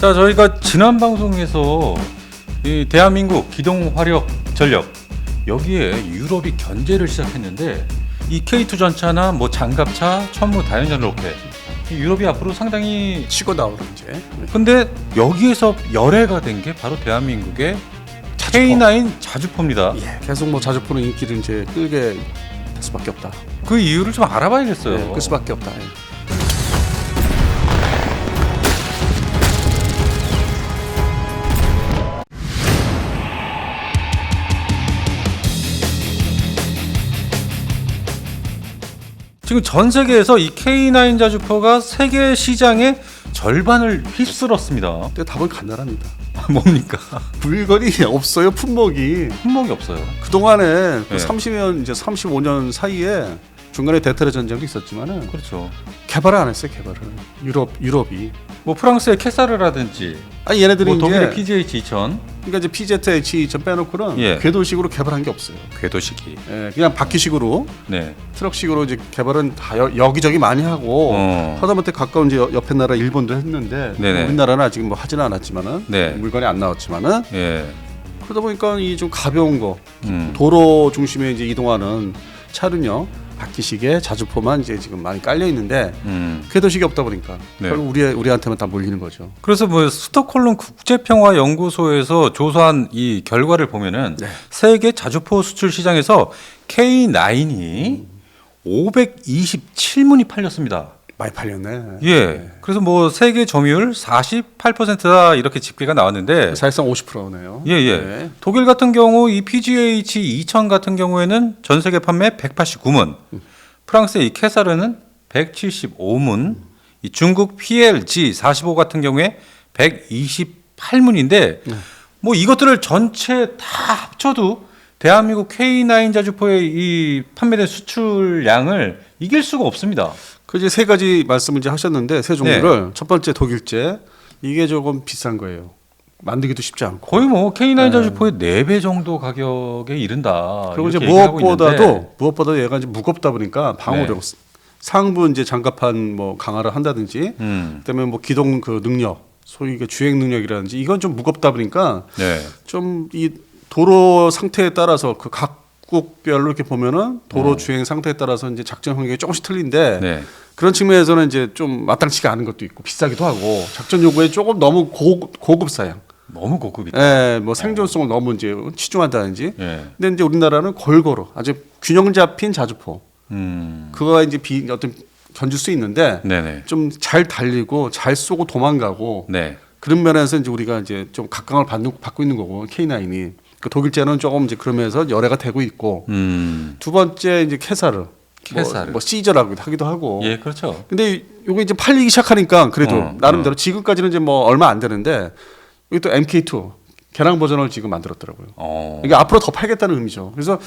자, 저희가 지난 방송에서 이 대한민국 기동 화력 전력 여기에 유럽이 견제를 시작했는데 이 K2 전차나 뭐 장갑차, 천무 다연전 로켓 이 유럽이 앞으로 상당히 치고 나오는 이제. 근데 여기에서 열애가 된 게 바로 대한민국의 K9 자주포입니다. 예, 계속 뭐 자주포는 인기를 이제 끌게 될 수밖에 없다. 그 이유를 좀 알아봐야겠어요. 예, 끌 수밖에 없다. 예. 지금 전 세계에서 이 K9 자주포가 세계 시장의 절반을 휩쓸었습니다. 근데 답은 간단합니다. 뭡니까? 물건이 없어요. 품목이. 품목이 없어요. 그 동안에 네. 30년 이제 35년 사이에 중간에 대테러 전쟁도 있었지만은 그렇죠. 개발을 안 했어요. 개발을. 유럽이. 뭐 프랑스의 캐사르라든지 아니 얘네들이 뭐 이제 독일의 PGH-2000 그러니까 이제 PZH-2000 빼놓고는 예. 궤도식으로 개발한 게 없어요. 궤도식이. 예, 그냥 바퀴식으로 네. 트럭식으로 이제 개발은 다 여기저기 많이 하고 하다못해 가까운 이제 옆에 나라 일본도 했는데 네네. 우리나라는 아직 뭐 하지는 않았지만은 네. 물건이 안 나왔지만은 예. 그러다 보니까 이 좀 가벼운 거 음. 도로 중심에 이제 이동하는 차는요 바퀴식에 자주포만 이제 지금 많이 깔려 있는데 궤도식이 없다 보니까 네. 결국 우리한테만 다 몰리는 거죠. 그래서 뭐 스톡홀름 국제평화연구소에서 조사한 이 결과를 보면은 네. 세계 자주포 수출 시장에서 K9이 527문이 팔렸습니다. 많이 팔렸네. 예. 그래서 뭐 세계 점유율 48%다 이렇게 집계가 나왔는데 사실상 50%네요. 예, 예. 네. 독일 같은 경우 이 PGH-2000 같은 경우에는 전 세계 판매 189문, 프랑스의 이 캐사르는 175문, 이 중국 PLG45 같은 경우에 128문인데 뭐 이것들을 전체 다 합쳐도 대한민국 K9 자주포의 이 판매된 수출량을 이길 수가 없습니다. 그 이제 세 가지 말씀을 이제 하셨는데 세 종류를 첫 번째 독일제 이게 조금 비싼 거예요. 만들기도 쉽지 않고. 거의 뭐 K9 자주포의 4배 정도 가격에 이른다. 그리고 이제 이렇게 얘기하고 있는데. 무엇보다도 얘가 이제 무겁다 보니까 방어력 상부 이제 장갑판 뭐 강화를 한다든지 그다음에 뭐 기동 그 능력 소위 그 주행 능력이라든지 이건 좀 무겁다 보니까 네. 좀 이 도로 상태에 따라서 그 각국별로 이렇게 보면은 도로 주행 상태에 따라서 이제 작전 환경이 조금씩 틀린데 네. 그런 측면에서는 이제 좀 마땅치가 않은 것도 있고 비싸기도 하고 작전 요구에 조금 너무 고급 사양. 너무 고급이다. 예, 뭐 생존성을 너무 이제 치중한다든지. 예. 근데 이제 우리나라는 골고루 아주 균형 잡힌 자주포. 그거가 이제 어떤 견줄 수 있는데 네네. 좀 잘 달리고 잘 쏘고 도망가고 네. 그런 면에서 이제 우리가 이제 좀 각광을 받고 있는 거고 K9이 그 독일제는 조금 이제 그러면서 열애가 되고 있고 두 번째 이제 캐사르. 뭐 시저라고 하기도 하고. 예, 그렇죠. 근데 요게 이제 팔리기 시작하니까 그래도 나름대로 지금까지는 이제 뭐 얼마 안 되는데 여기 또 MK2 개량 버전을 지금 만들었더라고요. 이게 앞으로 더 팔겠다는 의미죠. 그래서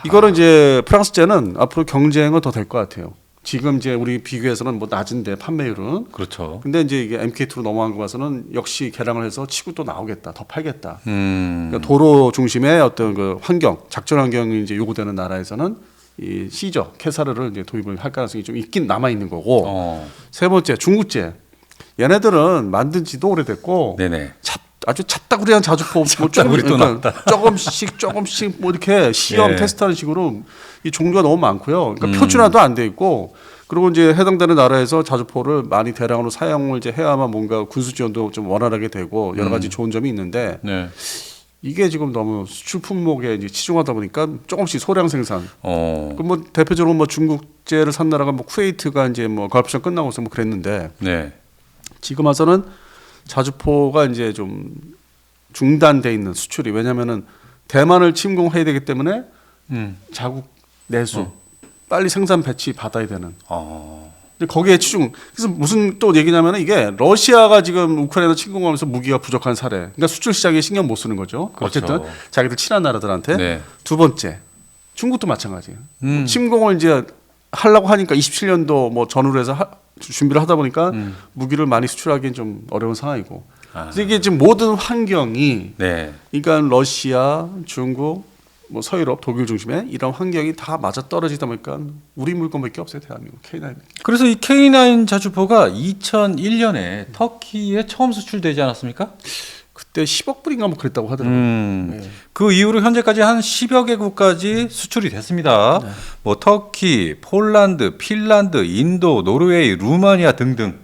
이거는 이제 프랑스제는 앞으로 경쟁은 더 될 것 같아요. 지금 이제 우리 비교해서는 뭐 낮은데 판매율은. 그렇죠. 근데 이제 이게 MK2로 넘어간 거 봐서는 역시 개량을 해서 치고 또 나오겠다. 더 팔겠다. 그러니까 도로 중심의 어떤 그 환경, 작전 환경이 이제 요구되는 나라에서는 이 시저 캐사르를 이제 도입을 할 가능성이 좀 있긴 남아 있는 거고. 세 번째 중국제. 얘네들은 만든 지도 오래됐고 네네. 아주 찹다구리한 자주포 조금씩 뭐 이렇게 시험 예. 테스트하는 식으로 이 종류가 너무 많고요. 그러니까 표준화도 안 돼 있고 그리고 이제 해당되는 나라에서 자주포를 많이 대량으로 사용을 이제 해야만 뭔가 군수 지원도 좀 원활하게 되고 여러 가지 좋은 점이 있는데 네. 이게 지금 너무 수출 품목에 이제 치중하다 보니까 조금씩 소량 생산. 어. 그 뭐 대표적으로 뭐 중국제를 산 나라가 뭐 쿠웨이트가 이제 뭐 걸프전 끝나고서 뭐 그랬는데 네. 지금 와서는 자주포가 이제 좀 중단돼 있는 수출이 왜냐면은 대만을 침공해야 되기 때문에 자국 내수 빨리 생산 배치 받아야 되는. 근데 거기에 치중. 그래서 무슨 또 얘기냐면 이게 러시아가 지금 우크라이나 침공하면서 무기가 부족한 사례. 그러니까 수출 시장에 신경 못 쓰는 거죠. 그렇죠. 어쨌든 자기들 친한 나라들한테. 네. 두 번째 중국도 마찬가지예요. 침공을 이제 하려고 하니까 27년도 뭐 전후로 해서 준비를 하다 보니까 무기를 많이 수출하기는 좀 어려운 상황이고. 그래서 이게 지금 모든 환경이 네. 그러니까 러시아, 중국, 뭐 서유럽, 독일 중심의 이런 환경이 다 맞아 떨어지다 보니까 우리 물건밖에 없어요 대한민국 K9. 그래서 이 K9 자주포가 2001년에 터키에 처음 수출되지 않았습니까? 그때 10억 불인가 뭐 그랬다고 하더라고요. 네. 그 이후로 현재까지 한 10여 개국까지 수출이 됐습니다. 네. 뭐 터키, 폴란드, 핀란드, 인도, 노르웨이, 루마니아 등등.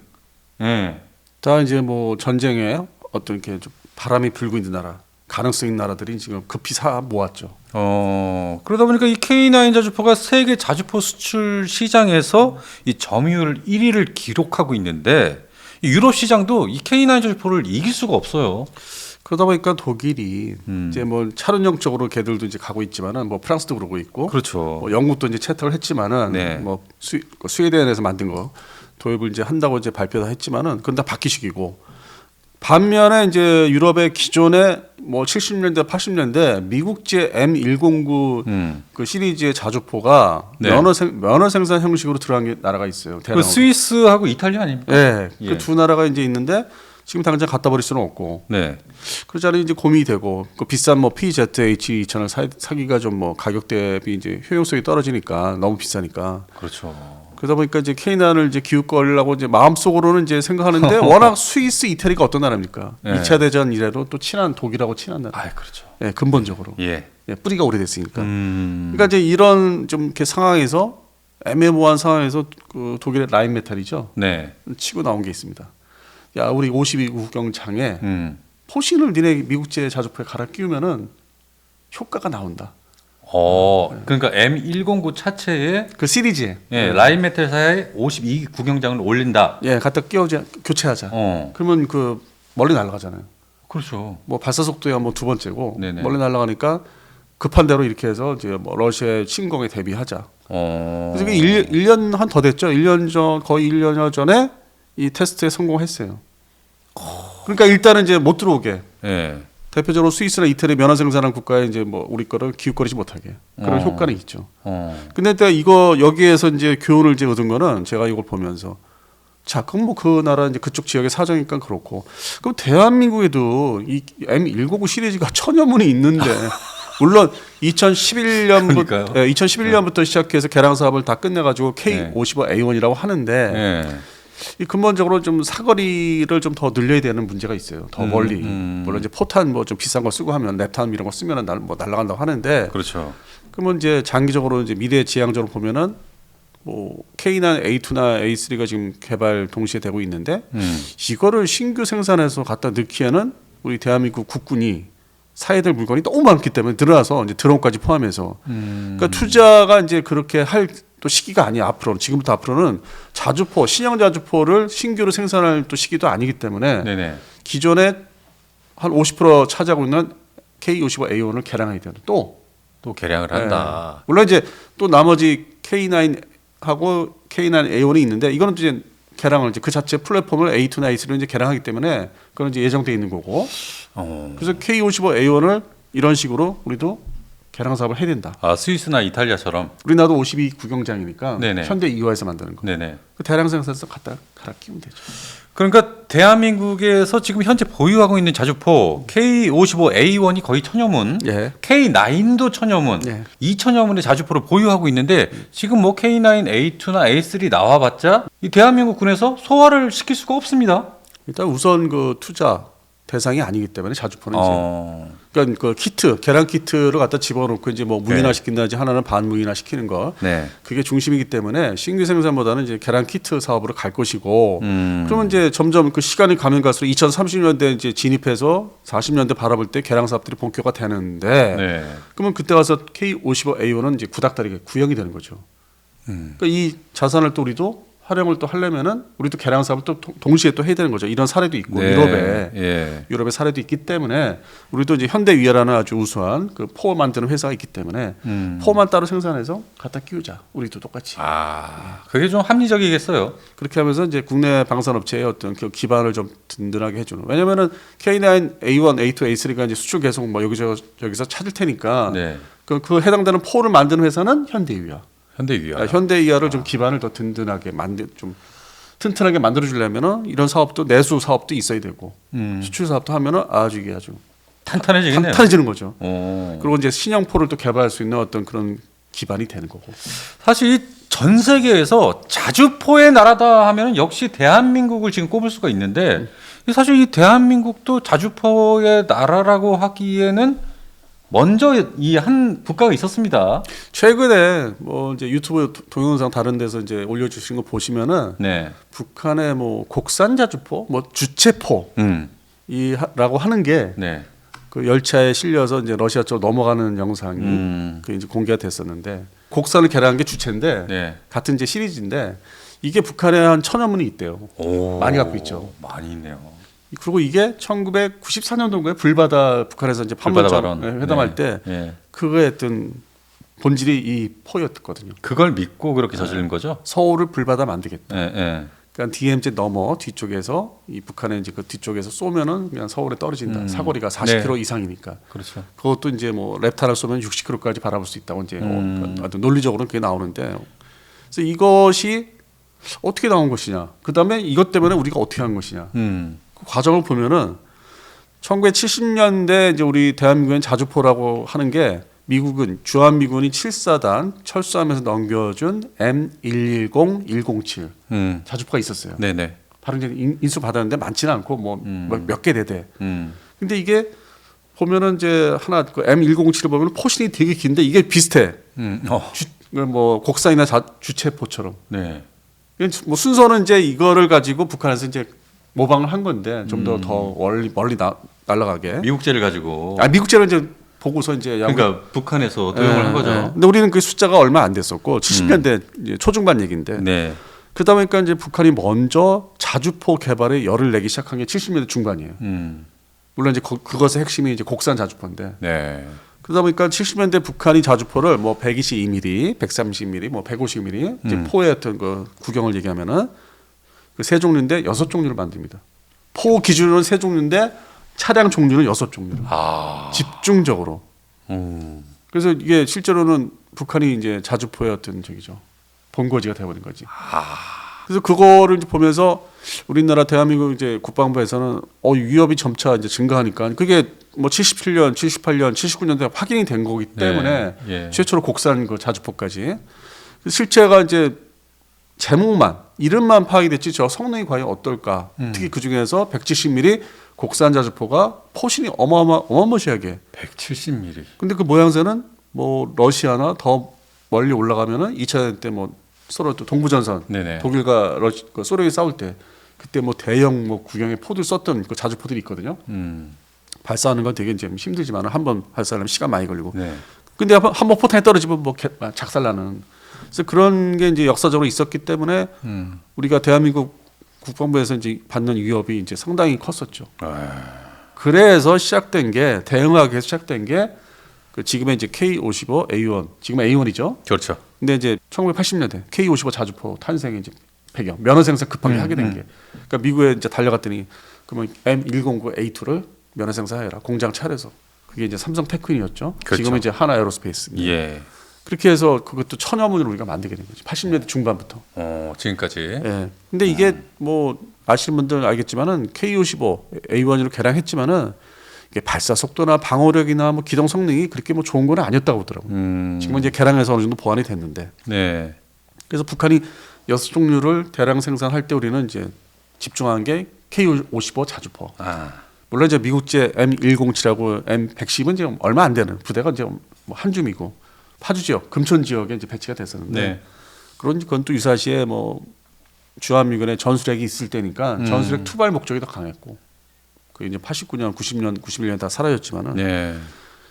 예. 다 이제 뭐 전쟁에 어떤 이렇게 좀 바람이 불고 있는 나라, 가능성 있는 나라들이 지금 급히 사 모았죠. 그러다 보니까 이 K9 자주포가 세계 자주포 수출 시장에서 이 점유율 1위를 기록하고 있는데 이 유럽 시장도 이 K9 자주포를 이길 수가 없어요. 그러다 보니까 독일이 이제 뭐 차륜형 쪽으로 걔들도 이제 가고 있지만은 뭐 프랑스도 그러고 있고, 그렇죠. 뭐 영국도 이제 채택을 했지만은 네. 뭐 스웨덴에서 만든 거 도입을 이제 한다고 이제 발표도 했지만은 그건 다 바퀴식이고. 반면에 이제 유럽의 기존의 뭐 70년대, 80년대 미국제 M109 그 시리즈의 자주포가 네. 면허 생산 형식으로 들어간 게 나라가 있어요. 그 스위스하고 이탈리아 아닙니까? 네, 예. 그 두 나라가 이제 있는데 지금 당장 갖다 버릴 수는 없고. 네. 그러자니 이제 고민이 되고 그 비싼 뭐 PZH-2000을 사기가 좀 뭐 가격 대비 이제 효용성이 떨어지니까 너무 비싸니까. 그렇죠. 그러다 보니까 이제 K9을 이제 기웃거리려고 이제 마음속으로는 이제 생각하는데 워낙 스위스, 이태리가 어떤 나라입니까? 네. 2차 대전 이래로 또 친한 독일하고 친한 나라. 아, 그렇죠. 예, 근본적으로. 예. 예, 뿌리가 오래됐으니까. 그러니까 이제 이런 좀 이렇게 상황에서 애매모호한 상황에서 그 독일의 라인 메탈이죠. 네. 치고 나온 게 있습니다. 야, 우리 52구경장에 포신을 니네 미국제 자주포에 갈아 끼우면은 효과가 나온다. 그러니까 M109 차체에 그 시리즈에 예, 라인메탈사의 52 구경장을 올린다. 예, 갖다 끼워자 교체하자. 그러면 그 멀리 날아가잖아요. 그렇죠. 뭐 발사 속도야 뭐 두 번째고 네네. 멀리 날아가니까 급한 대로 이렇게 해서 이제 뭐 러시아의 침공에 대비하자. 그래서 그게 1년 한 더 됐죠. 1년 전 거의 1년여 전에 이 테스트에 성공했어요. 그러니까 일단은 이제 못 들어오게. 예. 대표적으로 스위스나 이태리 면허 생산한 국가에 이제 뭐 우리 거를 기웃거리지 못하게 그런 효과는 있죠. 근데 내가 이거 여기에서 이제 교훈을 이제 얻은 거는 제가 이걸 보면서 자, 그럼 뭐 그 나라 이제 그쪽 지역의 사정이니까 그렇고 그럼 대한민국에도 이 M109 시리즈가 천여 문이 있는데 물론 2011년부터 그러니까요. 2011년부터 시작해서 개량 사업을 다 끝내가지고 K55A1이라고 하는데. 예. 이 근본적으로 좀 사거리를 좀 더 늘려야 되는 문제가 있어요. 더 멀리. 물론 이제 포탄 뭐 좀 비싼 거 쓰고 하면 랩탄 이런 거 쓰면은 뭐 날아간다고 하는데. 그렇죠. 그러면 이제 장기적으로 이제 미래 지향적으로 보면은 뭐 K9, A2나 A3가 지금 개발 동시에 되고 있는데 이거를 신규 생산해서 갖다 넣기에는 우리 대한민국 국군이 사야 될 물건이 너무 많기 때문에 늘어나서 이제 드론까지 포함해서 그러니까 투자가 이제 그렇게 할 또 시기가 아니야. 앞으로는 지금부터 앞으로는 자주포 신형 자주포를 신규로 생산할 또 시기도 아니기 때문에 네네. 기존에 한 50% 차지하고 있는 K55A1을 개량해야 되는 또 개량을 한다. 물론 이제 또 나머지 K9하고 K9A1이 있는데 이거는 이제 개량을 이제 그 자체 플랫폼을 A2나 A3로 이제 개량하기 때문에 그건 이제 예정돼 있는 거고. 그래서 K55A1을 이런 식으로 우리도 개량 사업을 해야 된다. 아, 스위스나 이탈리아처럼. 우리나라도 52 구경장이니까 네네. 현대 이화에서 만드는 거. 네네. 그 대량 생산해서 갖다 갈아 끼우면 되죠. 그러니까 대한민국에서 지금 현재 보유하고 있는 자주포 K55A1이 거의 천여 문, 예. K9도 천여 문, 예. 2천여 문의 자주포를 보유하고 있는데 지금 뭐 K9, A2나 A3 나와봤자 이 대한민국 군에서 소화를 시킬 수가 없습니다. 일단 우선 그 투자 대상이 아니기 때문에 자주포는 이제 그러니까 그 키트 계량 키트를 갖다 집어넣고 이제 뭐 무인화 시킨다든지 하나는 반무인화 시키는 거 네. 그게 중심이기 때문에 신규 생산보다는 이제 계량 키트 사업으로 갈 것이고 그러면 이제 점점 그 시간이 가면 갈수록 2030년대 이제 진입해서 40년대 바라볼 때 계량 사업들이 본격화 되는데 네. 그러면 그때 가서 K55A1은 이제 구닥다리가 구형이 되는 거죠. 그러니까 이 자산을 또 우리도 활용을 또 하려면은 우리도 개량 사업을 또 동시에 또 해야 되는 거죠. 이런 사례도 있고 네. 유럽의 사례도 있기 때문에 우리도 이제 현대위아라는 아주 우수한 그 포 만드는 회사가 있기 때문에 포만 따로 생산해서 갖다 끼우자. 우리도 똑같이. 아, 그게 좀 합리적이겠어요. 그렇게 하면서 이제 국내 방산업체의 어떤 그 기반을 좀 든든하게 해주는. 왜냐면은 K9, A1, A2, A3가 이제 수출 계속 뭐 여기서 찾을 테니까 네. 그 해당되는 포를 만드는 회사는 현대위아. 현대위아. 현대이아를 좀 기반을 더 든든하게 좀 튼튼하게 만들어 주려면은 이런 사업도 내수 사업도 있어야 되고 수출 사업도 하면은 아주 이게 아주 탄탄해지겠네요. 탄탄해지는 거죠. 오. 그리고 이제 신형포를 또 개발할 수 있는 어떤 그런 기반이 되는 거고. 사실 전 세계에서 자주포의 나라다 하면 역시 대한민국을 지금 꼽을 수가 있는데 사실 이 대한민국도 자주포의 나라라고 하기에는 먼저 이 한 국가가 있었습니다. 최근에 뭐 이제 유튜브 동영상 다른 데서 이제 올려주신 거 보시면은 네. 북한의 뭐 곡산 자주포, 뭐 주체포 이라고 하는 게 네. 그 열차에 실려서 이제 러시아 쪽으로 넘어가는 영상이 그 이제 공개가 됐었는데 곡산을 개량한 게 주체인데 네. 같은 이제 시리즈인데 이게 북한에 한 1000여 문이 있대요. 오. 많이 갖고 있죠. 많이 있네요. 그리고 이게 1994년도인가요? 불바다 북한에서 이제 판문점 회담할 때 그거의 어떤 본질이 이 포였거든요. 그걸 믿고 그렇게 저지른 거죠? 서울을 불바다 만들겠다. 네. 그러니까 DMZ 넘어 뒤쪽에서 이 북한의 이제 그 뒤쪽에서 쏘면은 그냥 서울에 떨어진다. 사거리가 40km 이상이니까. 그렇죠. 그것도 이제 뭐 랩타를 쏘면 60km까지 바라볼 수 있다고 이제 아주 논리적으로는 그게 나오는데, 그래서 이것이 어떻게 나온 것이냐. 그 다음에 이것 때문에 우리가 어떻게 한 것이냐. 그 과정을 보면은 1970년대 이제 우리 대한민국엔 자주포라고 하는 게 미국은 주한미군이 7사단 철수하면서 넘겨준 M110, 107 자주포가 있었어요. 네네. 바로 이제 인수 받았는데 많지는 않고 뭐 몇 개 대대. 근데 이게 보면은 이제 하나 그 M107을 보면 포신이 되게 긴데 이게 비슷해. 뭐 곡산이나 주체포처럼. 네. 뭐 순서는 이제 이거를 가지고 북한에서 이제 모방을 한 건데 좀 더 멀리 날아가게. 미국제를 가지고. 미국제를 이제 보고서 이제 그러니까 북한에서 도용을 한 거죠. 근데 우리는 그 숫자가 얼마 안 됐었고 70년대 이제 초중반 얘기인데. 네. 그러다 보니까 이제 북한이 먼저 자주포 개발에 열을 내기 시작한 게 70년대 중반이에요. 물론 이제 그것의 핵심이 이제 곡산 자주포인데. 네. 그러다 보니까 70년대 북한이 자주포를 뭐 122mm, 130mm, 뭐 150mm 이제 포의 어떤 그 구경을 얘기하면은 그 세 종류인데 6종류를 만듭니다. 포 기준으로는 세 종류인데 차량 종류는 6종류를 집중적으로. 그래서 이게 실제로는 북한이 이제 자주포의 어떤 저기죠 본거지가 되어버린 거지. 그래서 그거를 이제 보면서 우리나라 대한민국 이제 국방부에서는 위협이 점차 이제 증가하니까 그게 뭐 77년, 78년, 79년도에 확인이 된 거기 때문에 최초로 곡산 그 자주포까지 실체가 이제 제목만 이름만 파악이 됐지 저 성능이 과연 어떨까? 특히 그 중에서 170mm 곡산 자주포가 포신이 어마무시하게 170mm. 근데 그 모양새는 뭐 러시아나 더 멀리 올라가면은 2차 대전 때 뭐 서로 또 동부전선 네네. 독일과 소련이 싸울 때 그때 뭐 대형 뭐 구경의 포들 썼던 그 자주포들이 있거든요. 발사하는 건 되게 이제 힘들지만 한번 발사하려면 시간 많이 걸리고. 네. 근데 한번 포탄이 떨어지면 뭐 작살나는. 그래서 그런 게 이제 역사적으로 있었기 때문에 우리가 대한민국 국방부에서 이제 받는 위협이 이제 상당히 컸었죠. 그래서 시작된 게 대응하기 위해서 시작된 게 그 지금의 이제 K55 A1 지금 A1이죠. 그렇죠. 근데 이제 1980년대 K55 자주포 탄생의 이제 배경 면허 생산 급하게 하게 된 게 그러니까 미국에 이제 달려갔더니 그러면 M109 A2를 면허 생산해라 공장 차려서 그게 이제 삼성 테크인이었죠. 그렇죠. 지금은 이제 하나 에어로스페이스. 예. 그렇게 해서 그것도 1000여 문을 우리가 만들게 된 거죠. 80년대 중반부터. 지금까지. 예. 근데 이게 뭐 아시는 분들 알겠지만은 K55 A1으로 개량했지만은 이게 발사 속도나 방어력이나 뭐 기동 성능이 그렇게 뭐 좋은 건 아니었다고 하더라고요. 지금 이제 개량해서 어느 정도 보완이 됐는데. 네. 그래서 북한이 6종류를 대량 생산할 때 우리는 이제 집중한 게 K55 자주포. 물론 이제 미국제 M107하고 M110은 이제 얼마 안 되는 부대가 이제 뭐 한 줌이고 파주 지역, 금천 지역에 이제 배치가 됐었는데 네. 그런 건 또 유사시에 뭐 주한미군의 전술핵이 있을 때니까 전술핵 투발 목적이 더 강했고 그 이제 89년, 90년, 91년 다 사라졌지만은 네.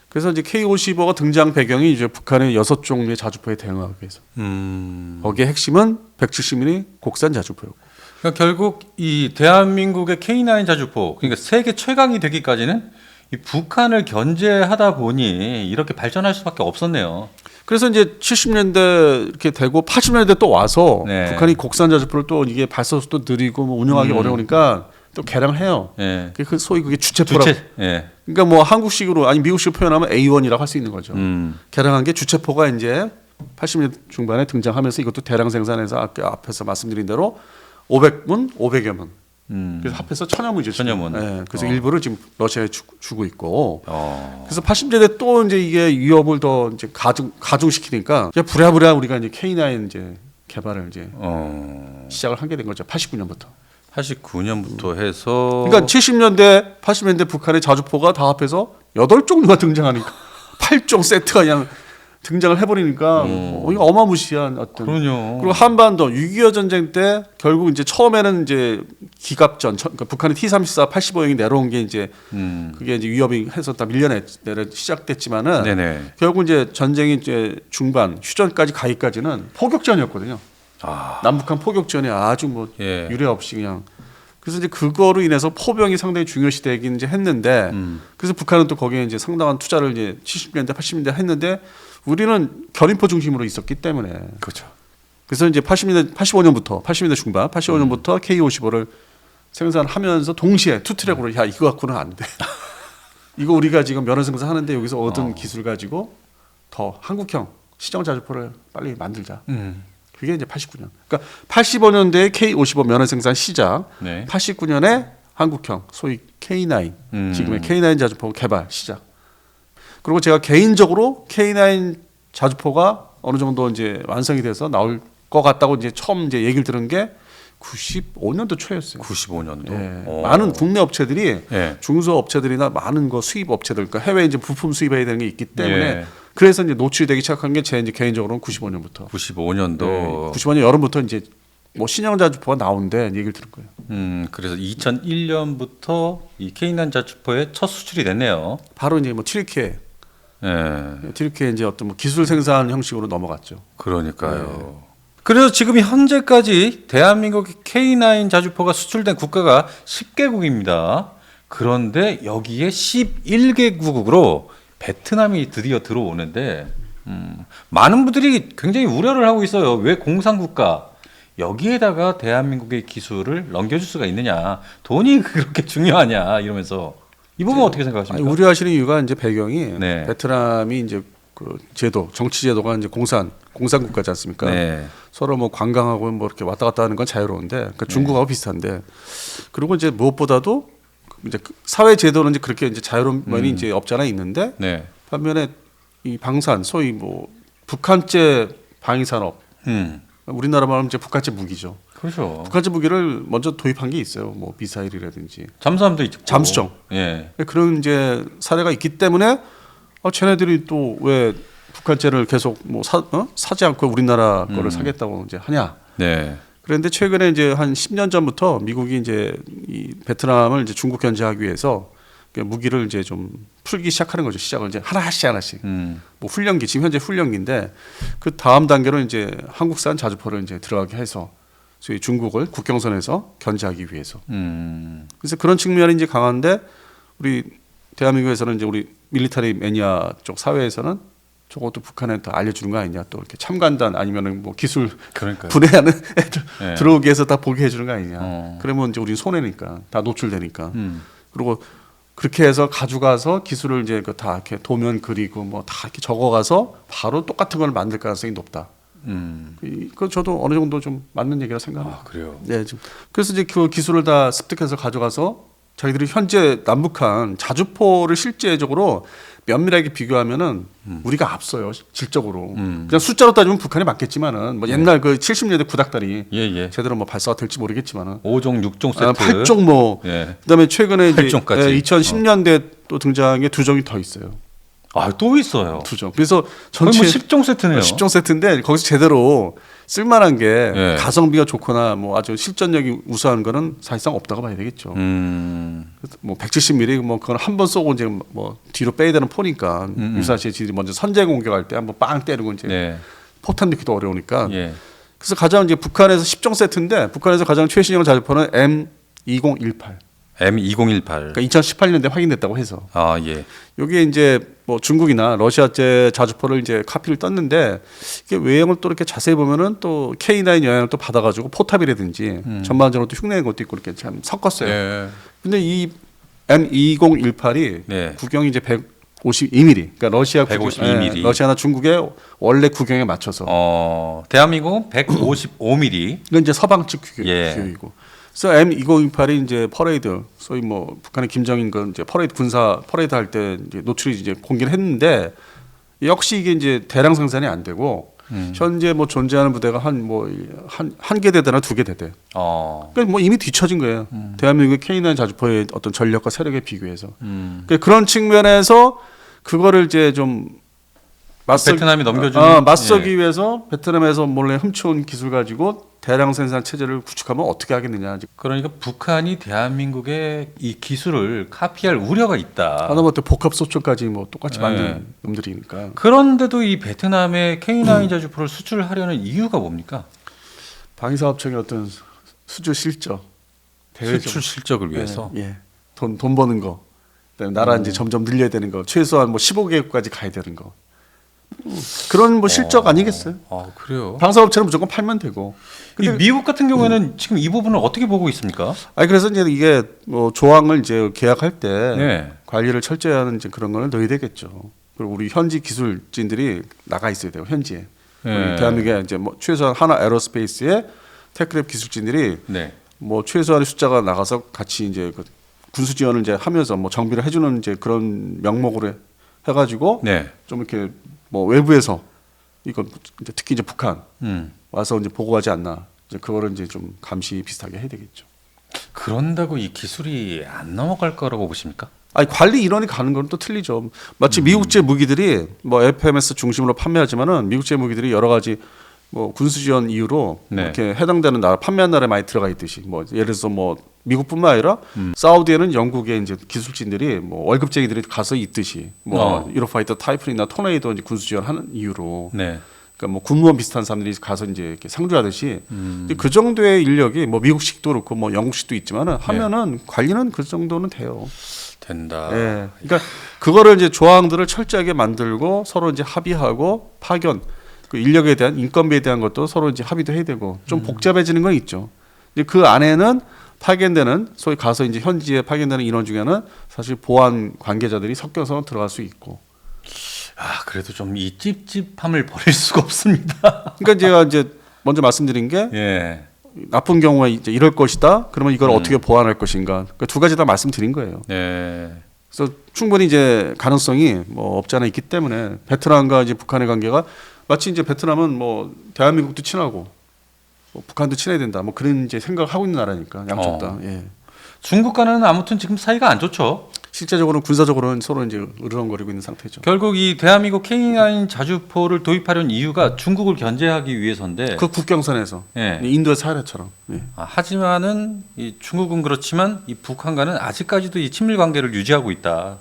그래서 이제 K55가 등장 배경이 이제 북한의 6종류의 자주포에 대응하기 위해서 거기에 핵심은 170mm 곡산 자주포였고. 그러니까 결국 이 대한민국의 K9 자주포 그러니까 세계 최강이 되기까지는 이 북한을 견제하다 보니 이렇게 발전할 수밖에 없었네요. 그래서 이제 70년대 이렇게 되고 80년대 또 와서 네. 북한이 곡산 자주포를 또 이게 발사 속도 느리고 뭐 운영하기 어려우니까 또 개량해요. 네. 그 소위 그게 주체포라고. 네. 그러니까 뭐 한국식으로 아니 미국식으로 표현하면 A1이라고 할 수 있는 거죠. 개량한 게 주체포가 이제 80년대 중반에 등장하면서 이것도 대량 생산해서 앞에서 말씀드린 대로 500문, 500여 문. 그래서 합해서 천여문이죠. 지금. 천여문. 예, 그래서 일부를 지금 러시아에 주고 있고. 어. 그래서 80년대 또 이제 이게 위협을 더 이제 가중시키니까 이제 부랴부랴 우리가 이제 K9 이제 개발을 이제 시작을 하게 된 거죠. 89년부터. 89년부터 해서 그러니까 70년대, 80년대 북한의 자주포가 다 합해서 8종류가 등장하니까 8종 세트가 그냥 등장을 해버리니까 이거 어마무시한 어떤. 그럼요. 그리고 한반도 6.25 전쟁 때 결국 이제 처음에는 이제 기갑전, 그러니까 북한의 T-34 85형이 내려온 게 이제 그게 이제 위협이 해서 다 밀려내 시작됐지만은 네네. 결국 이제 전쟁이 이제 중반 휴전까지 가기까지는 포격전이었거든요. 아. 남북한 포격전이 아주 뭐 예. 유례 없이 그냥. 그래서 이제 그거로 인해서 포병이 상당히 중요시되긴 이제 했는데 그래서 북한은 또 거기에 이제 상당한 투자를 이제 70년대 80년대 했는데 우리는 견인포 중심으로 있었기 때문에 그렇죠. 그래서 이제 80년대 중반 85년부터 K55를 생산하면서 동시에 투트랙으로 야 이거 갖고는 안 돼. 이거 우리가 지금 면허 생산하는데 여기서 얻은 기술 가지고 더 한국형 시정 자주포를 빨리 만들자. 그게 이제 89년. 그러니까 85년대에 K55 면허 생산 시작. 네. 89년에 한국형 소위 K9 지금의 K9 자주포 개발 시작. 그리고 제가 개인적으로 K9 자주포가 어느 정도 이제 완성이 돼서 나올 것 같다고 이제 처음 이제 얘기를 들은 게 95년도 초였어요. 95년도. 예. 많은 국내 업체들이 예. 중소 업체들이나 많은 거 수입 업체들, 그러니까 해외 이제 부품 수입해야 되는 게 있기 때문에 예. 그래서 이제 노출되기 시작한 게 제 이제 개인적으로는 95년부터. 95년도. 95년 여름부터 이제 뭐 신형 자주포가 나온대 얘기를 들은 거예요. 그래서 2001년부터 이 K9 자주포의 첫 수출이 됐네요. 바로 이제 뭐 트리키에 이제 어떤 뭐 기술 생산 형식으로 넘어갔죠. 그러니까요. 그래서 지금 현재까지 대한민국 K9 자주포가 수출된 국가가 10개국입니다. 그런데 여기에 11개국으로 베트남이 드디어 들어오는데 많은 분들이 굉장히 우려를 하고 있어요. 왜 공산국가 여기에다가 대한민국의 기술을 넘겨줄 수가 있느냐. 돈이 그렇게 중요하냐 이러면서 이 부분 어떻게 생각하십니까? 우려하시는 이유가 이제 배경이 네. 베트남이 이제 그 제도 정치 제도가 이제 공산 국가지 않습니까? 네. 서로 뭐 관광하고 뭐 이렇게 왔다 갔다 하는 건 자유로운데 그러니까 중국하고 비슷한데 그리고 이제 무엇보다도 이제 사회 제도는 이제 그렇게 이제 자유로운 면이 이제 없잖아 있는데 네. 반면에 이 방산 소위 뭐 북한제 방위산업 우리나라 말하면 이제 북한제 무기죠. 그렇죠. 북한제 무기를 먼저 도입한 게 있어요. 뭐 미사일이라든지 잠수함도 있고. 잠수정. 예. 그런 이제 사례가 있기 때문에 쟤네들이 또 왜 북한제를 계속 뭐 사지 않고 우리나라 거를 사겠다고 이제 하냐. 네. 그런데 최근에 이제 한 10년 전부터 미국이 이제 이 베트남을 이제 중국 견제하기 위해서 무기를 이제 좀 풀기 시작하는 거죠. 시작을 이제 하나씩. 뭐 훈련기 지금 현재 훈련기인데 그 다음 단계로 이제 한국산 자주포를 이제 들어가게 해서 소위 중국을 국경선에서 견제하기 위해서. 그래서 그런 측면이 이제 강한데 우리 대한민국에서는 이제 우리 밀리터리 매니아 쪽 사회에서는 저것도 북한한테 알려주는 거 아니냐 또 이렇게 참관단 아니면은 뭐 기술 그러니까요. 분해하는 애들 네. 들어오게 해서 다 보게 해주는 거 아니냐. 그러면 이제 우리 손해니까 다 노출되니까. 그리고 그렇게 해서 가져가서 기술을 이제 다 이렇게 도면 그리고 뭐 다 이렇게 적어가서 바로 똑같은 걸 만들 가능성이 높다. 그 저도 어느 정도 좀 맞는 얘기라 생각합니다. 아, 그래요. 네, 좀 그래서 이제 그 기술을 다 습득해서 가져가서 자기들이 현재 남북한 자주포를 실제적으로 면밀하게 비교하면은 우리가 앞서요 질적으로. 그냥 숫자로 따지면 북한이 맞겠지만은 뭐 옛날 그 70년대 구닥다리 예. 제대로 뭐 발사가 될지 모르겠지만은 5종, 6종 세트. 8종 뭐 예. 그다음에 최근에 이제 8종까지. 2010년대 또 등장한 게 2종이 더 있어요. 아, 또 있어요. 2종. 그래서 거의 전체 뭐 10종 세트네요. 10종 세트인데 거기서 제대로 쓸만한 게 예. 가성비가 좋거나 뭐 아주 실전력이 우수한 거는 사실상 없다고 봐야 되겠죠. 뭐 170mm 뭐 그건 한 번 쏘고 이제 뭐 뒤로 빼야 되는 포니까 유사시에 먼저 선제 공격할 때 한번 빵 때리고 이제 네. 포탄 넣기도 어려우니까. 예. 그래서 가장 이제 북한에서 10종 세트인데 북한에서 가장 최신형 자주포는 M2018. M2018. 그러니까 2018년대 확인됐다고 해서. 아, 예. 여기에 이제 뭐 중국이나 러시아제 자주포를 이제 카피를 떴는데 이게 외형을 또 이렇게 자세히 보면은 또 K9 영향을 또 받아가지고 포탑이라든지 전반적으로 또 흉내낸 것도 있고 이렇게 참 섞었어요. 예. 근데 이 M2018이 네. 구경이 이제 152mm, 그러니까 러시아 152mm. 러시아나 중국의 원래 구경에 맞춰서. 대한민국은 155mm. 이건 이제 서방 측 예. 규격이고. 그래서 M2028이 이제 퍼레이드, 소위 뭐 북한의 김정인 그 이제 군사 퍼레이드 할 때 이제 노출이 이제 공개를 했는데 역시 이게 이제 대량 생산이 안 되고 현재 뭐 존재하는 부대가 한 개 대대나 두 개 대대. 그러니까 뭐 이미 뒤처진 거예요. 대한민국의 K9 자주포의 어떤 전력과 세력에 비교해서. 그러니까 그런 측면에서 그거를 이제 좀 베트남이 넘겨주는 맞서기 위해서 베트남에서 몰래 훔쳐온 기술 가지고 대량 생산 체제를 구축하면 어떻게 하겠느냐. 그러니까 북한이 대한민국의 이 기술을 카피할 우려가 있다. 하다못해 복합 소총까지 뭐 똑같이 만든 놈들이니까. 그런데도 이 베트남의 K9 자주포를 수출하려는 이유가 뭡니까? 방위사업청의 어떤 수주 실적, 수출 실적을 위해서. 돈 버는 거. 그다음에 나라 이제 점점 늘려야 되는 거. 최소한 뭐 15개국까지 가야 되는 거. 그런 뭐 실적 아니겠어요? 그래요. 방사업체는 무조건 팔면 되고. 이 미국 같은 경우에는 지금 이 부분을 어떻게 보고 있습니까? 그래서 이제 이게 뭐 조항을 이제 계약할 때 관리를 철저히 하는 이제 그런 거는 넣어야 되겠죠. 그리고 우리 현지 기술진들이 나가 있어야 돼요. 현지에. 우리 대한민국에 이제 뭐 최소한 하나 에어로스페이스의 테크랩 기술진들이 뭐 최소한의 숫자가 나가서 같이 이제 그 군수 지원을 이제 하면서 뭐 정비를 해주는 이제 그런 명목으로 해가지고 좀 이렇게 뭐 외부에서 이거 이제 특히 이제 북한 와서 이제 보고하지 않나. 이제 그거를 이제 좀 감시 비슷하게 해야 되겠죠. 그런다고 이 기술이 안 넘어갈 거라고 보십니까? 관리 인원이 가는 건 또 틀리죠. 마치 미국제 무기들이 뭐 FMS 중심으로 판매하지만은 미국제 무기들이 여러 가지 뭐 군수 지원 이유로 이렇게 해당되는 나라 판매한 나라에 많이 들어가 있듯이 뭐 예를 들어서 뭐 미국뿐만 아니라 사우디에는 영국의 이제 기술진들이 뭐 월급쟁이들이 가서 있듯이 뭐 유로파이터 타이푼이나 토네이도 이제 군수 지원하는 이유로 그러니까 뭐 군무원 비슷한 사람들이 가서 이제 이렇게 상주하듯이 그 정도의 인력이 뭐 미국식도 그렇고 뭐 영국식도 있지만은 하면은 관리는 그 정도는 돼요. 된다. 그러니까 그거를 이제 조항들을 철저하게 만들고 서로 이제 합의하고 파견 그 인력에 대한 인건비에 대한 것도 서로 이제 합의도 해야 되고 좀 복잡해지는 건 있죠. 이제 그 안에는 파견되는 소위 가서 이제 현지에 파견되는 인원 중에는 사실 보안 관계자들이 섞여서 들어갈 수 있고. 그래도 좀 이 찝찝함을 버릴 수가 없습니다. 그러니까 제가 이제 먼저 말씀드린 게 나쁜 경우에 이제 이럴 것이다. 그러면 이걸 어떻게 보완할 것인가. 그러니까 두 가지 다 말씀드린 거예요. 그래서 충분히 이제 가능성이 뭐 없지 않아 있기 때문에 베트남과 이제 북한의 관계가 마치 이제 베트남은 뭐 대한민국도 친하고 뭐 북한도 친해야 된다. 뭐 그런 이제 생각을 하고 있는 나라니까 양쪽 다. 중국과는 아무튼 지금 사이가 안 좋죠. 실제적으로는 군사적으로는 서로 이제 으르렁거리고 있는 상태죠. 결국 이 대한민국 K9 자주포를 도입하려는 이유가 중국을 견제하기 위해서인데 그 국경선에서 인도의 사례처럼. 하지만은 이 중국은 그렇지만 이 북한과는 아직까지도 이 친밀 관계를 유지하고 있다.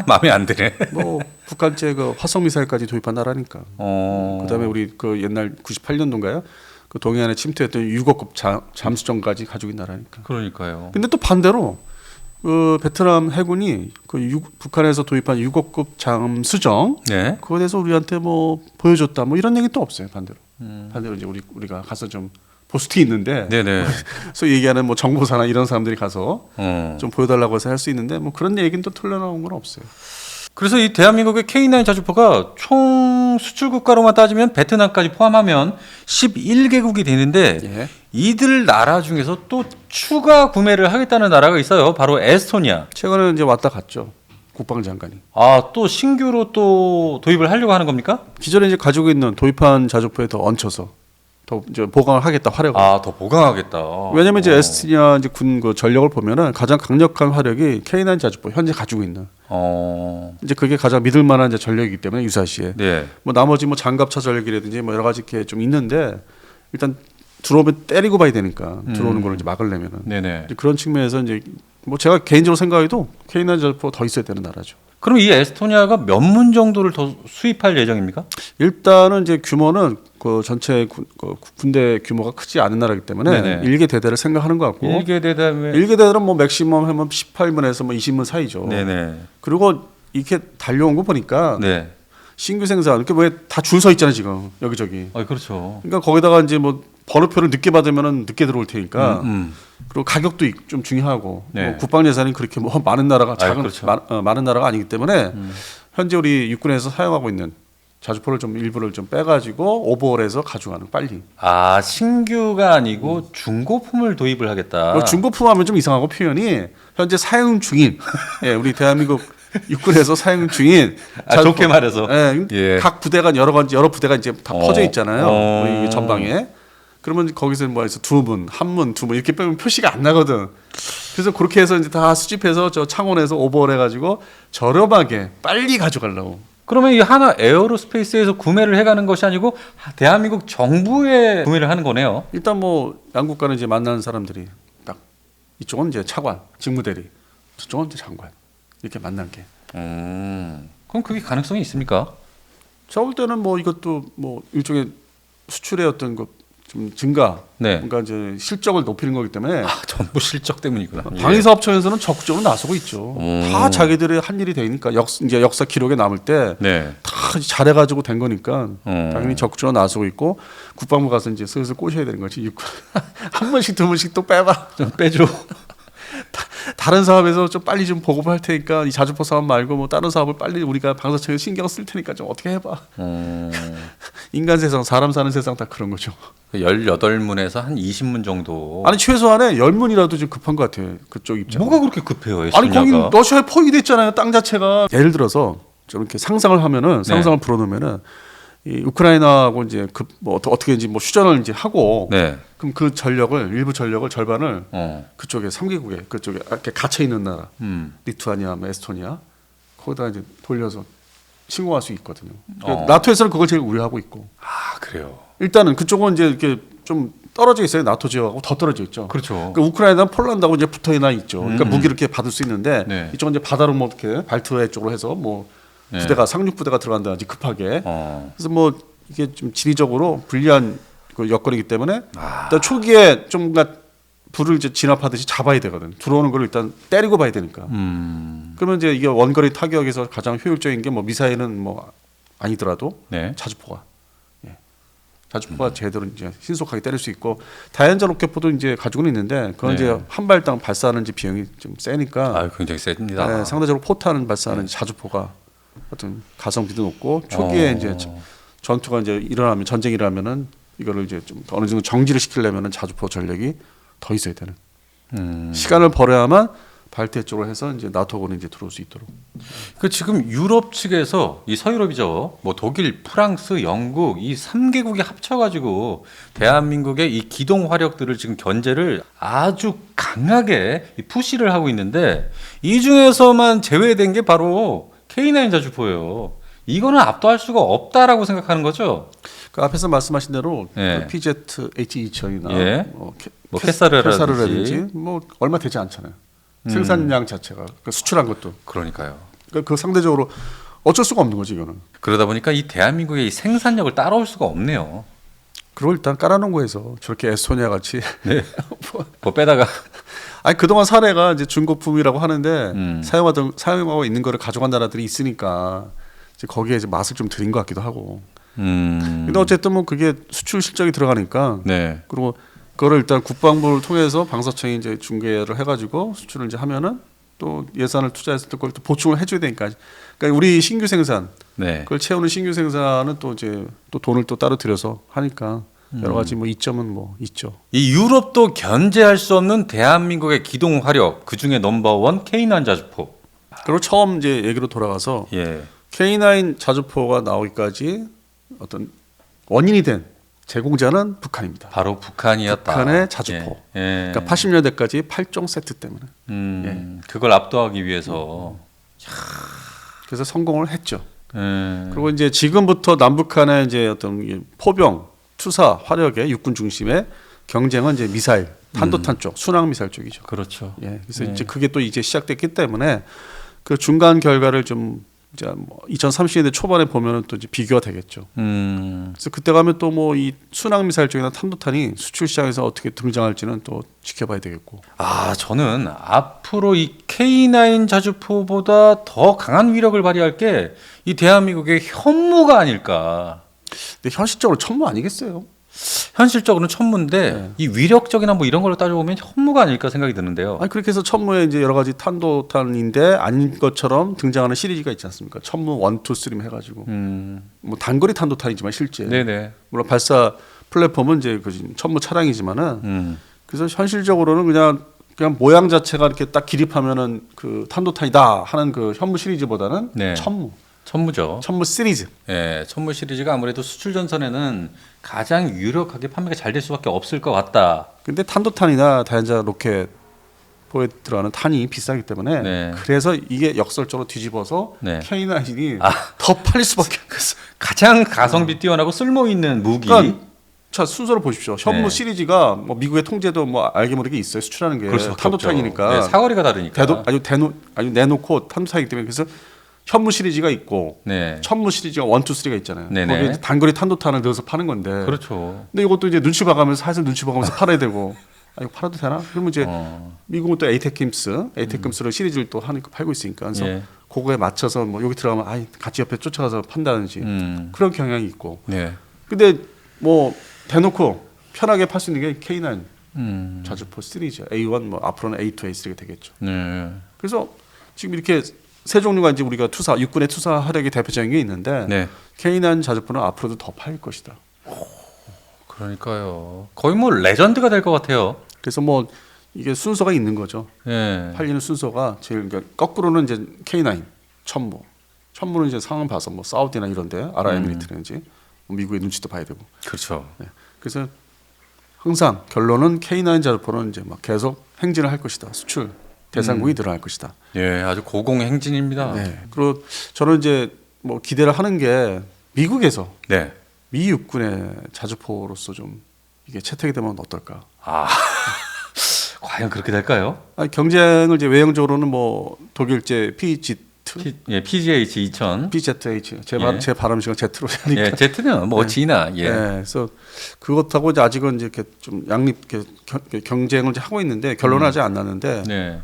마음에 안 드네. 뭐 북한제 그 화성 미사일까지 도입한 나라니까. 그다음에 우리 그 옛날 98년도인가요? 그 동해안에 침투했던 6호급 잠수정까지 가지고 있는 나라니까. 그러니까요. 근데 또 반대로 그 베트남 해군이 그 북한에서 도입한 6호급 잠수정 그거에 대해서 우리한테 뭐 보여줬다 뭐 이런 얘기 또 없어요. 반대로. 반대로 이제 우리가 가서 좀 포스트 있는데 소위 얘기하는 뭐 정보사나 이런 사람들이 가서 좀 보여달라고 해서 할 수 있는데 뭐 그런 얘기는 또 틀려나온 건 없어요. 그래서 이 대한민국의 K9 자주포가 총 수출 국가로만 따지면 베트남까지 포함하면 11개국이 되는데 이들 나라 중에서 또 추가 구매를 하겠다는 나라가 있어요. 바로 에스토니아. 최근에 이제 왔다 갔죠. 국방장관이. 또 신규로 또 도입을 하려고 하는 겁니까? 기존에 이제 가지고 있는 도입한 자주포에 더 얹혀서 더 이제 보강을 하겠다 화력을. 더 보강하겠다. 왜냐면 이제 에스토니아 이제 군 그 전력을 보면은 가장 강력한 화력이 K9 자주포 현재 가지고 있는. 이제 그게 가장 믿을 만한 이제 전력이기 때문에 유사시에. 뭐 나머지 뭐 장갑차 전력이라든지 뭐 여러 가지 이렇게 좀 있는데 일단 들어오면 때리고 봐야 되니까 들어오는 걸 이제 막으려면은. 이제 그런 측면에서 이제 뭐 제가 개인적으로 생각해도 K9 자주포 더 있어야 되는 나라죠. 그럼 이 에스토니아가 몇 문 정도를 더 수입할 예정입니까? 일단은 이제 규모는 그 전체 군대 규모가 크지 않은 나라이기 때문에 일개 대대를 생각하는 것 같고 일개 대대는 뭐 맥시멈 하면 18문에서 뭐 20문 사이죠. 그리고 이렇게 달려온 거 보니까 신규 생산 그 왜 다 줄 서 있잖아요 지금 여기저기. 그렇죠. 그러니까 거기다가 이제 뭐 번호표를 늦게 받으면은 늦게 들어올 테니까 그리고 가격도 좀 중요하고 뭐 국방 예산이 그렇게 뭐 많은 나라가 많은 나라가 아니기 때문에 현재 우리 육군에서 사용하고 있는 자주포를 좀 일부를 좀 빼가지고 오버홀해서 가져가는 빨리. 아, 신규가 아니고 중고품을 도입을 하겠다. 중고품하면 좀 이상하고 표현이 현재 사용 중인 예, 우리 대한민국 육군에서 사용 중인 좋게 말해서 예, 각 부대가 여러 부대가 이제 다 퍼져 있잖아요. 이 전방에. 그러면 거기서 뭐 해서 두문, 한문, 두문 이렇게 빼면 표시가 안 나거든. 그래서 그렇게 해서 이제 다 수집해서 저 창원에서 오버홀 해가지고 저렴하게 빨리 가져가려고. 그러면 이 하나 에어로스페이스에서 구매를 해가는 것이 아니고 대한민국 정부에 구매를 하는 거네요. 일단 뭐 양국과는 이제 만나는 사람들이 딱 이쪽은 이제 차관, 직무대리, 저쪽은 이제 장관 이렇게 만난 게. 그럼 그게 가능성이 있습니까? 저 볼 때는 뭐 이것도 뭐 일종의 수출의 어떤 그 좀 증가, 네. 그러니까 이제 실적을 높이는 거기 때문에 전부 실적 때문이구나. 방위사업청에서는 적극적으로 나서고 있죠. 다 자기들의 한 일이 되니까 이제 역사 기록에 남을 때 다 잘해가지고 된 거니까 당연히 적극적으로 나서고 있고 국방부 가서 이제 슬슬 꼬셔야 되는 거지. 한 번씩 두 번씩 또 빼봐, 좀 빼줘. 다른 사업에서 좀 빨리 좀 보급할 테니까 이 자주포 사업 말고 뭐 다른 사업을 빨리 우리가 방사청에 신경 쓸 테니까 좀 어떻게 해봐. 인간 세상, 사람 사는 세상 다 그런 거죠. 18문에서 한 20문 정도. 아니 최소한에 10문이라도 좀 급한 것 같아요. 그쪽 입장. 뭐가 그렇게 급해요? 아니 거기 러시아에 포위됐잖아요. 땅 자체가. 예를 들어서 좀 이렇게 상상을 하면은 상상을 불어넣으면은 이 우크라이나하고 이제 뭐 어떻게든지 뭐 휴전을 이제 하고 그럼 그 전력을 일부 전력을 절반을 그쪽에 3개국에 그쪽에 이렇게 갇혀 있는 나라 리투아니아, 뭐 에스토니아 거기다 이제 돌려서 침공할 수 있거든요. 나토에서는 그걸 제일 우려하고 있고. 아 그래요. 일단은 그쪽은 이제 이렇게 좀 떨어져 있어요. 나토 지역하고 더 떨어져 있죠. 그렇죠. 그러니까 우크라이나는 폴란드하고 이제 붙어있나 있죠. 그러니까 무기를 이렇게 받을 수 있는데 이쪽은 이제 바다로 뭐 이렇게 발트해 쪽으로 해서 뭐 부대가 상륙 부대가 들어간다든지 급하게. 그래서 뭐 이게 좀 지리적으로 불리한 그 여건이기 때문에 일단 초기에 좀 불을 이제 진압하듯이 잡아야 되거든. 들어오는 걸 일단 때리고 봐야 되니까. 그러면 이제 이게 원거리 타격에서 가장 효율적인 게 뭐 미사일은 뭐 아니더라도 자주포가. 자주포가 제대로 이제 신속하게 때릴 수 있고 다연자 로켓포도 이제 가지고는 있는데 그건 이제 한 발당 발사하는 이제 비용이 좀 세니까. 굉장히 셉니다. 네, 상대적으로 포탄 발사하는 자주포가 어떤 가성비도 높고 초기에 이제 전투가 이제 일어나면 전쟁이 일어나면은 이거를 이제 좀 어느 정도 정지를 시키려면은 자주포 전력이 더 있어야 되는. 시간을 벌여야만 발트 쪽으로 해서 이제 나토군이 이제 들어올 수 있도록. 그 지금 유럽 측에서 이 서유럽이죠. 뭐 독일, 프랑스, 영국 이 3개국이 합쳐가지고 대한민국의 이 기동 화력들을 지금 견제를 아주 강하게 푸시를 하고 있는데 이 중에서만 제외된 게 바로 K9 자주포예요. 이거는 압도할 수가 없다라고 생각하는 거죠. 그 앞에서 말씀하신 대로 그 PZ H2000이나 뭐 캐사르라든지 뭐 얼마 되지 않잖아요. 생산량 자체가 그러니까 수출한 것도 그러니까요. 그러니까 그 상대적으로 어쩔 수가 없는 거지 이거는. 그러다 보니까 이 대한민국의 이 생산력을 따라올 수가 없네요. 그걸 일단 깔아놓은 거에서 저렇게 에스토니아 같이 뭐 빼다가 아니 그동안 사례가 이제 중고품이라고 하는데 사용하고 있는 거를 가져간 나라들이 있으니까 이제 거기에 이제 맛을 좀 들인 것 같기도 하고. 근데 어쨌든 뭐 그게 수출 실적이 들어가니까 그리고 그거를 일단 국방부를 통해서 방사청이 이제 중개를 해가지고 수출을 이제 하면은 또 예산을 투자해서 또 그걸 또 보충을 해줘야 되니까. 그러니까 우리 신규 생산 그걸 채우는 신규 생산은 또 이제 또 돈을 또 따로 들여서 하니까 여러 가지 뭐 이점은 뭐 있죠. 이 유럽도 견제할 수 없는 대한민국의 기동 화력 그 중에 넘버원 K9 자주포. 그리고 처음 이제 얘기로 돌아가서 K9 자주포가 나오기까지 어떤 원인이 된 제공자는 북한입니다. 바로 북한이었다. 북한의 자주포. 그러니까 80년대까지 8종 세트 때문에. 그걸 압도하기 위해서. 그래서 성공을 했죠. 그리고 이제 지금부터 남북한의 이제 어떤 포병, 투사, 화력의 육군 중심의 경쟁은 이제 미사일, 탄도탄 쪽, 순항 미사일 쪽이죠. 그렇죠. 그래서 이제 그게 또 이제 시작됐기 때문에 그 중간 결과를 좀 이제 뭐 2030년대 초반에 보면은 또 이제 비교가 되겠죠. 그래서 그때 가면 또 뭐 이 순항 미사일 쪽이나 탄도탄이 수출 시장에서 어떻게 등장할지는 또 지켜봐야 되겠고. 저는 앞으로 이 K9 자주포보다 더 강한 위력을 발휘할 게 이 대한민국의 현무가 아닐까. 근데 현실적으로 천무 아니겠어요? 현실적으로는 천무인데 네. 이 위력적이나 뭐 이런 걸로 따져보면 현무가 아닐까 생각이 드는데요. 아니 그렇게 해서 천무에 이제 여러 가지 탄도탄인데 아닌 것처럼 등장하는 시리즈가 있지 않습니까? 천무 1, 2, 3 해가지고 뭐 단거리 탄도탄이지만 실제 네네. 물론 발사 플랫폼은 이제 그 천무 차량이지만은 그래서 현실적으로는 그냥 모양 자체가 이렇게 딱 기립하면은 그 탄도탄이다 하는 그 현무 시리즈보다는 네. 천무죠. 천무 시리즈. 예, 천무 시리즈가 아무래도 수출 전선에는 가장 유력하게 판매가 잘 될 수밖에 없을 것 같다. 근데 탄도탄이나 다연자 로켓 포에 들어가는 탄이 비싸기 때문에 네. 그래서 이게 역설적으로 뒤집어서 네. K9이 더 팔릴 수밖에 없어요. 가장 가성비 뛰어나고 쓸모 있는 무기. 그러니까 자 순서를 보십시오. 현무 네. 시리즈가 뭐 미국의 통제도 뭐 알게 모르게 있어요. 수출하는 게 그럴 수밖에 탄도탄이니까. 없죠. 네, 사거리가 다르니까. 아주 내놓고 탄도탄이기 때문에 그래서 현무 시리즈가 있고 네. 천무 시리즈가 1, 2, 3가 있잖아요. 네네. 거기에 이제 단거리 탄도탄을 넣어서 파는 건데. 그렇죠. 근데 이것도 이제 눈치 봐가면서 사실 눈치 봐가면서 팔아야 되고. 아 이거 팔아도 되나? 그러면 이제 미국은 또 에이테킴스를 시리즈를 또 하니까 팔고 있으니까 그래서 예. 그거에 맞춰서 뭐 여기 들어가면 아 같이 옆에 쫓아가서 판다든지 그런 경향이 있고. 네. 근데 뭐 대놓고 편하게 팔 수 있는 게 K9 자주포 시리즈 A1 뭐 앞으로는 A2, A3가 되겠죠. 네. 그래서 지금 이렇게 세 종류가 이제 우리가 육군의 투사 화력의 대표적인 게 있는데 네. K9 자주포는 앞으로도 더 팔릴 것이다. 그러니까요. 거의 뭐 레전드가 될 것 같아요. 그래서 뭐 이게 순서가 있는 거죠. 예. 팔리는 순서가 제일 그러니까 거꾸로는 이제 K9 천무는 이제 상황 봐서 뭐 사우디나 이런데 아랍에미리트든지 미국의 눈치도 봐야 되고. 그렇죠. 네. 그래서 항상 결론은 K9 자주포는 이제 막 계속 행진을 할 것이다. 수출 대상국이 늘어날 것이다. 예, 아주 고공행진입니다. 네. 그리고 저는 이제 뭐 기대를 하는 게 미국에서 네. 미 육군의 자주포로서 좀 이게 채택이 되면 어떨까? 아, 과연 그렇게 될까요? 아니, 경쟁을 이제 외형적으로는 뭐 독일제 PGH 2000. PZH 예. 제 발음식은 Z로 하니까. 예, Z는 뭐 G나 예. 네, 그래서 그것하고 이제 아직은 이제 이렇게 좀 경쟁을 이제 하고 있는데 결론은 아직 안 났는데 네.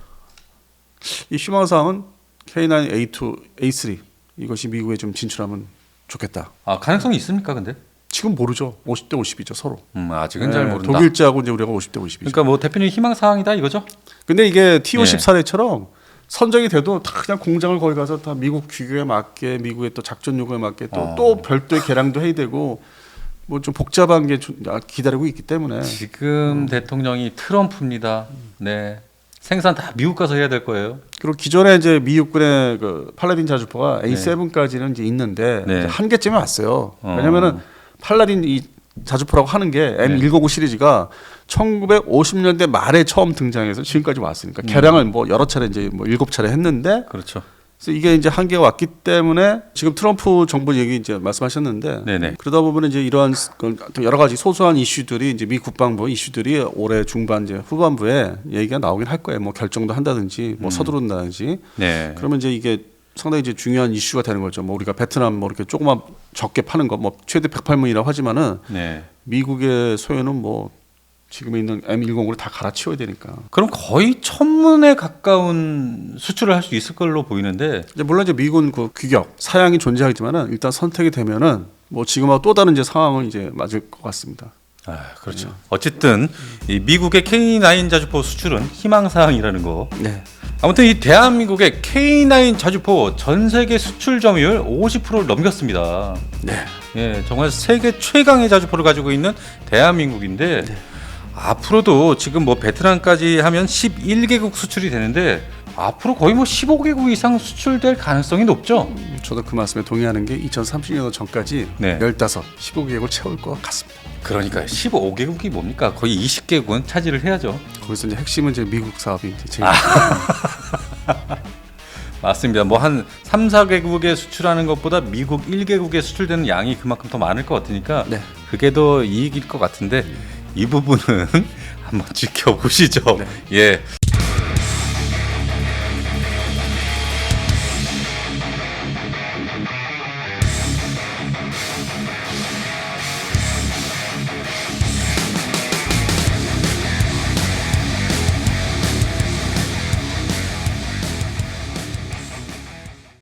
이 희망사항은 K9, A2, A3 이것이 미국에 좀 진출하면 좋겠다. 아, 가능성이 있습니까, 근데? 지금 모르죠. 50대 50이죠 서로. 아직은 잘 모른다. 독일제하고 이제 우리가 50대 50이죠. 그러니까 뭐 대표님 희망 사항이다 이거죠? 근데 이게 T-50 사례처럼 선정이 돼도 다 그냥 공장을 거기 가서 다 미국 규격에 맞게 미국의 또 작전 요구에 맞게 또 별도의 개량도 해야 되고 뭐 좀 복잡한 게 기다리고 있기 때문에 지금 대통령이 트럼프입니다. 네. 생산 다 미국 가서 해야 될 거예요. 그리고 기존에 이제 미 육군의 그 팔라딘 자주포가 A7까지는 이제 있는데 네. 이제 한 개쯤에 왔어요. 왜냐면은 팔라딘 이 자주포라고 하는 게 M109 시리즈가 1950년대 말에 처음 등장해서 지금까지 왔으니까 개량을 뭐 여러 차례 이제 뭐 7차례 했는데 그렇죠. 그래서 이게 이제 한계가 왔기 때문에 지금 트럼프 정부 얘기 이제 말씀하셨는데 네네. 그러다 보면 이제 이러한 여러 가지 소소한 이슈들이 이제 미 국방부 이슈들이 올해 중반 이제 후반부에 얘기가 나오긴 할 거예요. 뭐 결정도 한다든지 뭐 서두른다든지. 네. 그러면 이제 이게 상당히 이제 중요한 이슈가 되는 거죠. 뭐 우리가 베트남 뭐 이렇게 조그만 적게 파는 거 뭐 최대 108문이라고 하지만은 네. 미국의 소요는 뭐 지금에 있는 M109를 다 갈아치워야 되니까. 그럼 거의 천문에 가까운 수출을 할 수 있을 걸로 보이는데 이제 물론 이제 미군 그 규격 사양이 존재하지만은 일단 선택이 되면은 뭐 지금하고 또 다른 이제 상황은 이제 맞을 것 같습니다. 아, 그렇죠. 어쨌든 이 미국의 K9 자주포 수출은 희망 사항이라는 거. 네. 아무튼 이 대한민국의 K9 자주포 전 세계 수출 점유율 50%를 넘겼습니다. 네. 예, 정말 세계 최강의 자주포를 가지고 있는 대한민국인데 앞으로도 지금 뭐 베트남까지 하면 11개국 수출이 되는데 앞으로 거의 뭐 15개국 이상 수출될 가능성이 높죠. 저도 그 말씀에 동의하는 게 2030년 전까지 네. 15, 15개국을 채울 것 같습니다. 그러니까 15개국이 뭡니까? 거의 20개국은 차지를 해야죠. 거기서 이제 핵심은 이제 미국 사업이 이제 제일 맞습니다. 뭐 한 3, 4개국에 수출하는 것보다 미국 1개국에 수출되는 양이 그만큼 더 많을 것 같으니까 네. 그게 더 이익일 것 같은데 이 부분은 한번 지켜보시죠. 예.